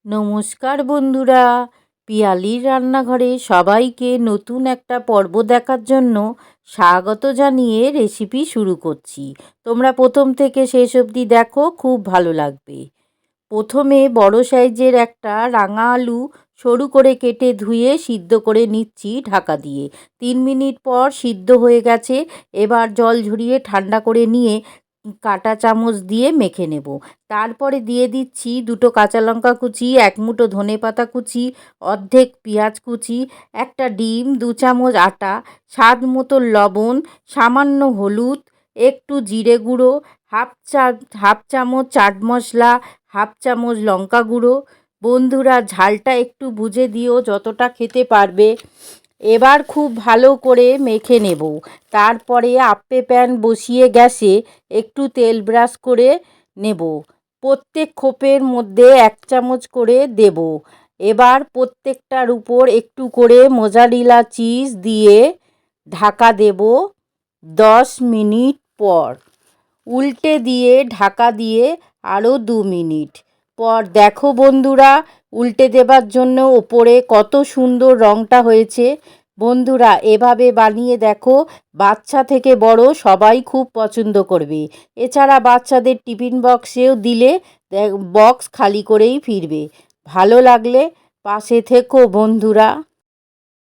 নমস্কার বন্ধুরা, পিয়ালির রান্নাঘরে সবাইকে নতুন একটা পর্ব দেখার জন্য স্বাগত জানিয়ে রেসিপি শুরু করছি। তোমরা প্রথম থেকে শেষ অবধি দেখো, খুব ভালো লাগবে। প্রথমে বড় সাইজের একটা রাঙা আলু সরু করে কেটে ধুয়ে সিদ্ধ করে নিচ্ছি ঢাকা দিয়ে। 3 মিনিট পর সিদ্ধ হয়ে গেছে। এবার জল ঝরিয়ে ঠান্ডা করে নিয়ে কাঁটা চামচ দিয়ে মেখে নেব। তারপরে দিয়ে দিচ্ছি 2টো কাঁচা লঙ্কা কুচি, 1 মুঠো ধনেপাতা কুচি, অর্ধেক পেঁয়াজ কুচি, একটা ডিম, 2 চামচ আটা, স্বাদ মতো লবণ, সামান্য হলুদ, একটু জিরে গুঁড়ো, হাফ চামচ চাট মশলা, হাফ চামচ লঙ্কা গুঁড়ো। বন্ধুরা, ঝালটা একটু বুঝে দিও, যতটা খেতে পারবে। এবার খুব ভালো করে মেখে নেব। তারপরে আপ্পে প্যান বসিয়ে গ্যাসে একটু তেল ব্রাশ করে নেব। প্রত্যেক খোপের মধ্যে 1 চামচ করে দেব। এবার প্রত্যেকটার উপর একটু করে মোজারেলা চিজ দিয়ে ঢাকা দেব। 10 মিনিট পর উল্টে দিয়ে ঢাকা দিয়ে আরও 2 মিনিট পর দেখো বন্ধুরা, উল্টে দেবার জন্য ওপরে কত সুন্দর রঙটা হয়েছে। বন্ধুরা, এভাবে বানিয়ে দেখো, বাচ্চা থেকে বড় সবাই খুব পছন্দ করবে। এছাড়া বাচ্চাদের টিফিন বক্সেও দিলে বক্স খালি করেই ফিরবে। ভালো লাগলে পাশে থেকো বন্ধুরা।